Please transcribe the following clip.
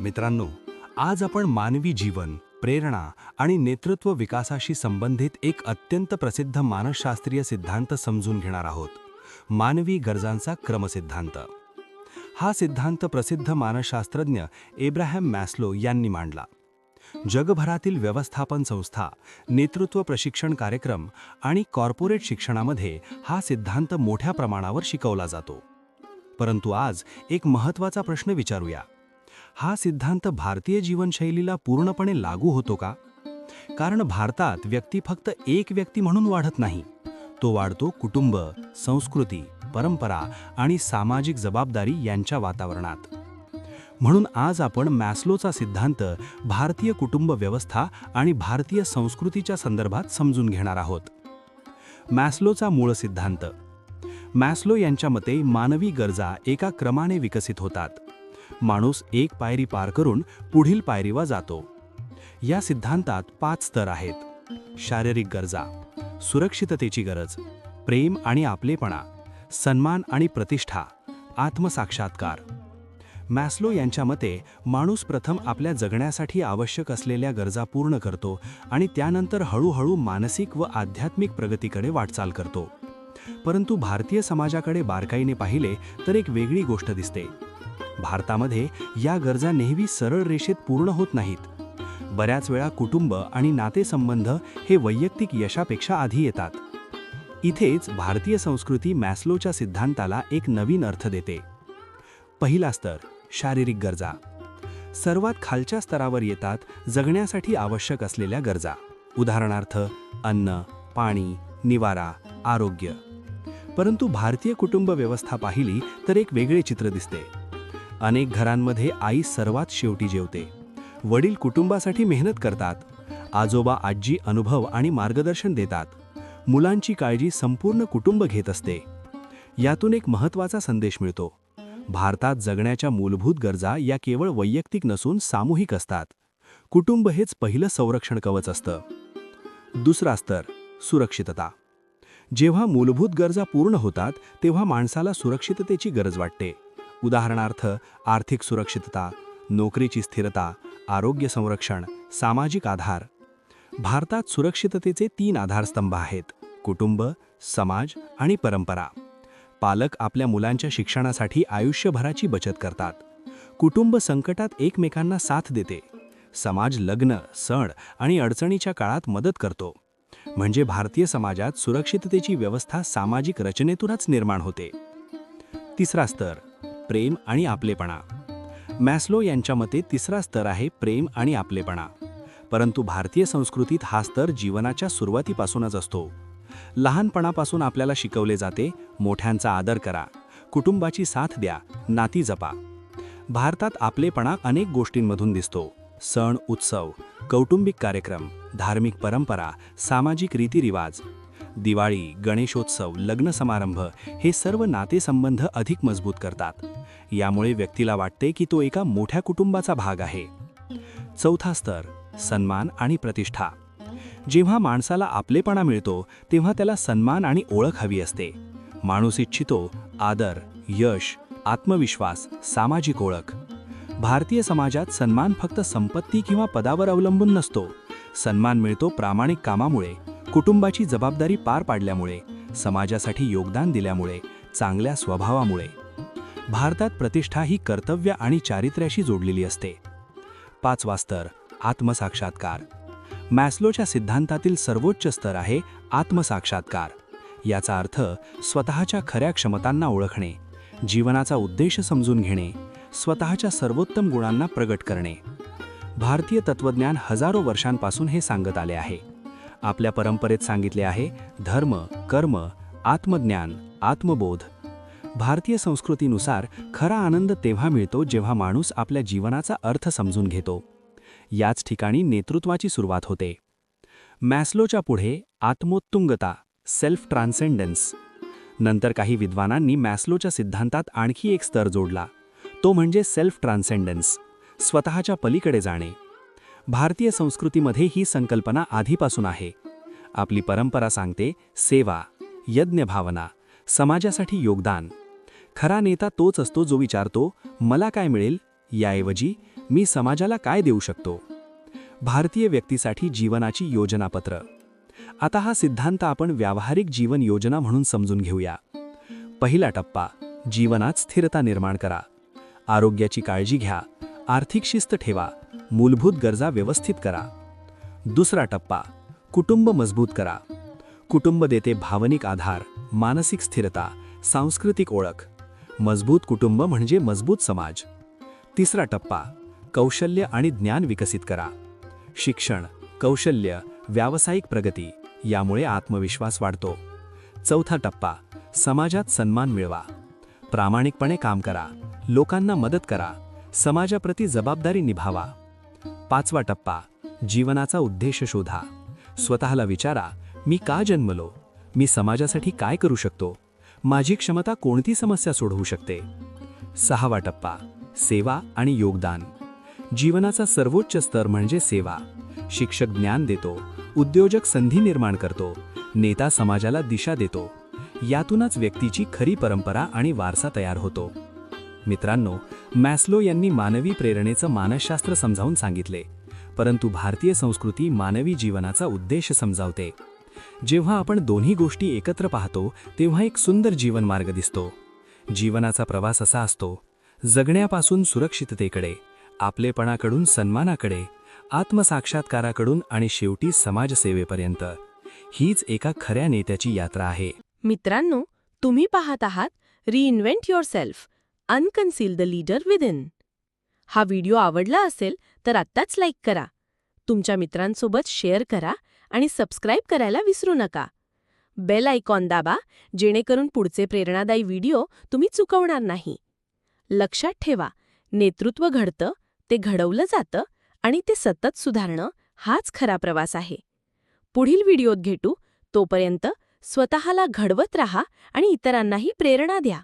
मित्रांनो, आज आपण मानवी जीवन, प्रेरणा आणि नेतृत्व विकासाशी संबंधित एक अत्यंत प्रसिद्ध मानसशास्त्रीय सिद्धांत समजून घेणार आहोत. मानवी गरजांचा क्रमसिद्धांत. हा सिद्धांत प्रसिद्ध मानसशास्त्रज्ञ एब्राहम मॅस्लो यांनी मांडला. जगभरातील व्यवस्थापन संस्था, नेतृत्व प्रशिक्षण कार्यक्रम आणि कॉर्पोरेट शिक्षणामध्ये हा सिद्धांत मोठ्या प्रमाणावर शिकवला जातो. परंतु आज एक महत्त्वाचा प्रश्न विचारूया. हा सिद्धांत भारतीय जीवनशैलीला पूर्णपणे लागू होतो का? कारण भारतात व्यक्ती फक्त एक व्यक्ती म्हणून वाढत नाही. तो वाढतो कुटुंब, संस्कृती, परंपरा आणि सामाजिक जबाबदारी यांच्या वातावरणात. म्हणून आज आपण मॅस्लोचा सिद्धांत भारतीय कुटुंब व्यवस्था आणि भारतीय संस्कृतीच्या संदर्भात समजून घेणार आहोत. मॅस्लोचा मूळ सिद्धांत. मॅस्लो यांच्या मते मानवी गरजा एका क्रमाने विकसित होतात. माणूस एक पायरी पार करून पुढील पायरीवर जातो. या सिद्धांतात 5 स्तर आहेत. शारीरिक गरजा, सुरक्षिततेची गरज, प्रेम आणि आपलेपणा, सन्मान आणि प्रतिष्ठा, आत्मसाक्षात्कार. मॅस्लो यांच्या मते माणूस प्रथम आपल्या जगण्यासाठी आवश्यक असलेल्या गरजा पूर्ण करतो आणि त्यानंतर हळूहळू मानसिक व आध्यात्मिक प्रगतीकडे वाटचाल करतो. परंतु भारतीय समाजाकडे बारकाईने पाहिले तर एक वेगळी गोष्ट दिसते. भारतामध्ये या गरजा नेहमी सरळ रेषेत पूर्ण होत नाहीत. बऱ्याच वेळा कुटुंब आणि नातेसंबंध हे वैयक्तिक यशापेक्षा आधी येतात. इथेच भारतीय संस्कृती मॅस्लोच्या सिद्धांताला एक नवीन अर्थ देते. पहिला स्तर, शारीरिक गरजा. सर्वात खालच्या स्तरावर येतात जगण्यासाठी आवश्यक असलेल्या गरजा. उदाहरणार्थ अन्न, पाणी, निवारा, आरोग्य. परंतु भारतीय कुटुंब व्यवस्था पाहिली तर एक वेगळे चित्र दिसते. अनेक घरांमध्ये आई सर्वात शेवटी जेवते. वडील कुटुंबासाठी मेहनत करतात. आजोबा आजी अनुभव आणि मार्गदर्शन देतात. मुलांची काळजी संपूर्ण कुटुंब घेत असते. यातून एक महत्त्वाचा संदेश मिळतो. भारतात जगण्याच्या मूलभूत गरजा या केवळ वैयक्तिक नसून सामूहिक असतात. कुटुंब हेच पहिलं संरक्षण कवच असतं. दुसरा स्तर, सुरक्षितता. जेव्हा मूलभूत गरजा पूर्ण होतात तेव्हा माणसाला सुरक्षिततेची गरज वाटते. उदाहरणार्थ आर्थिक सुरक्षितता, नोकरीची स्थिरता, आरोग्य संरक्षण, सामाजिक आधार. भारतात सुरक्षिततेचे 3 आधारस्तंभ आहेत: कुटुंब, समाज आणि परंपरा. पालक आपल्या मुलांच्या शिक्षणासाठी आयुष्यभराची बचत करतात. कुटुंब संकटात एकमेकांना साथ देते. समाज लग्न, सण आणि अडचणीच्या काळात मदत करतो. म्हणजे भारतीय समाजात सुरक्षिततेची व्यवस्था सामाजिक रचनेतूनच निर्माण होते. तिसरा स्तर, प्रेम आणि आपलेपणा. मॅस्लो यांच्या मते तिसरा स्तर आहे प्रेम आणि आपलेपणा. परंतु भारतीय संस्कृतीत हा स्तर जीवनाच्या सुरुवातीपासूनच असतो. लहानपणापासून आपल्याला शिकवले जाते, मोठ्यांचा आदर करा, कुटुंबाची साथ द्या, नाती जपा. भारतात आपलेपणा अनेक गोष्टींमधून दिसतो. सण उत्सव, कौटुंबिक कार्यक्रम, धार्मिक परंपरा, सामाजिक रीतिरिवाज. दिवाळी, गणेशोत्सव, लग्न समारंभ हे सर्व नातेसंबंध अधिक मजबूत करतात. यामुळे व्यक्तीला वाटते की तो एका मोठ्या कुटुंबाचा भाग आहे. चौथा स्तर, सन्मान आणि प्रतिष्ठा. जेव्हा माणसाला आपलेपणा मिळतो तेव्हा त्याला सन्मान आणि ओळख हवी असते. माणूस इच्छितो आदर, यश, आत्मविश्वास, सामाजिक ओळख. भारतीय समाजात सन्मान फक्त संपत्ती किंवा पदावर अवलंबून नसतो. सन्मान मिळतो प्रामाणिक कामामुळे, कुटुंबाची जबाबदारी पार पाडल्यामुळे, समाजासाठी योगदान दिल्यामुळे, चांगल्या स्वभावामुळे. भारतात प्रतिष्ठा ही कर्तव्य आणि चारित्र्याशी जोडलेली असते. 5वा स्तर, आत्मसाक्षात्कार. मॅस्लोच्या सिद्धांतातील सर्वोच्च स्तर आहे आत्मसाक्षात्कार. याचा अर्थ स्वतःच्या खऱ्या क्षमतांना ओळखणे, जीवनाचा उद्देश समजून घेणे, स्वतःच्या सर्वोत्तम गुणांना प्रगट करणे. भारतीय तत्त्वज्ञान हजारो वर्षांपासून हे सांगत आले आहे. आपल्या परंपरेत सांगितले आहे, धर्म, कर्म, आत्मज्ञान, आत्मबोध. भारतीय संस्कृतीनुसार खरा आनंद तेव्हा मिळतो जेव्हा माणूस आपल्या जीवनाचा अर्थ समजून घेतो. याच ठिकाणी नेतृत्वाची सुरुवात होते. मॅस्लोच्या पुढे आत्मोत्तुंगता, सेल्फ ट्रान्सेंडन्स. नंतर काही विद्वानांनी मॅस्लोच्या सिद्धांतात आणखी एक स्तर जोडला. तो म्हणजे सेल्फ ट्रान्सेंडन्स, स्वतःच्या पलीकडे जाणे. भारतीय संस्कृतीमध्ये ही संकल्पना आधीपासून आहे. आपली परंपरा सांगते सेवा, यज्ञ भावना, समाजासाठी योगदान. खरा नेता तोच असतो जो विचारतो, मला काय मिळेल, याऐवजी मी समाजाला काय देऊ शकतो? भारतीय व्यक्तीसाठी जीवनाची योजनापत्र. आता हा सिद्धांत आपण व्यावहारिक जीवन योजना म्हणून समजून घेऊया. पहिला टप्पा, जीवनात स्थिरता निर्माण करा. आरोग्याची काळजी घ्या, आर्थिक शिस्त ठेवा, मूलभूत गरजा व्यवस्थित करा. दुसरा टप्पा, कुटुंब मजबूत करा. कुटुंब देते भावनिक आधार, मानसिक स्थिरता, सांस्कृतिक ओळख. मजबूत कुटुंब म्हणजे मजबूत समाज. तिसरा टप्पा, कौशल्य आणि ज्ञान विकसित करा. शिक्षण, कौशल्य, व्यावसायिक प्रगती यामुळे आत्मविश्वास वाढतो. चौथा टप्पा, समाजात सन्मान मिळवा. प्रामाणिकपणे काम करा, लोकांना मदत करा, समाजाप्रती जबाबदारी निभावा. पाचवा टप्पा, जीवनाचा उद्देश शोधा. स्वतःला विचारा, मी का जन्मलो? मी समाजासाठी काय करू शकतो? माझी क्षमता कोणती समस्या सोडवू शकते? सहावा टप्पा, सेवा आणि योगदान. जीवनाचा सर्वोच्च स्तर म्हणजे सेवा. शिक्षक ज्ञान देतो, उद्योजक संधी निर्माण करतो, नेता समाजाला दिशा देतो. यातूनच व्यक्तीची खरी परंपरा आणि वारसा तयार होतो. मित्रांनो, मॅस्लो यांनी मानवी प्रेरणेचं मानसशास्त्र समजावून सांगितले, परंतु भारतीय संस्कृती मानवी जीवनाचा उद्देश समजावते. जेव्हा आपण दोन्ही गोष्टी एकत्र पाहतो तेव्हा एक सुंदर जीवनमार्ग दिसतो. जीवनाचा प्रवास असा असतो, जगण्यापासून सुरक्षिततेकडे, आपलेपणाकडून सन्मानाकडे, आत्मसाक्षात्काराकडून आणि शेवटी समाजसेवेपर्यंत. हीच एका खऱ्या नेत्याची यात्रा आहे. मित्रांनो, तुम्ही पाहत आहात reinvent yourself, unconceal the leader within. हा व्हिडिओ आवडला असेल तर आत्ताच लाईक करा, तुमच्या मित्रांसोबत शेअर करा आणि सबस्क्राईब करायला विसरू नका. बेल आयकॉन दाबा जेणेकरून पुढचे प्रेरणादायी व्हिडिओ तुम्ही चुकवणार नाही. लक्षात ठेवा, नेतृत्व घडतं, ते घडवलं जातं आणि ते सतत सुधारणं हाच खरा प्रवास आहे. पुढील व्हिडिओत भेटू, तोपर्यंत स्वतःला घडवत राहा आणि इतरांनाही प्रेरणा द्या.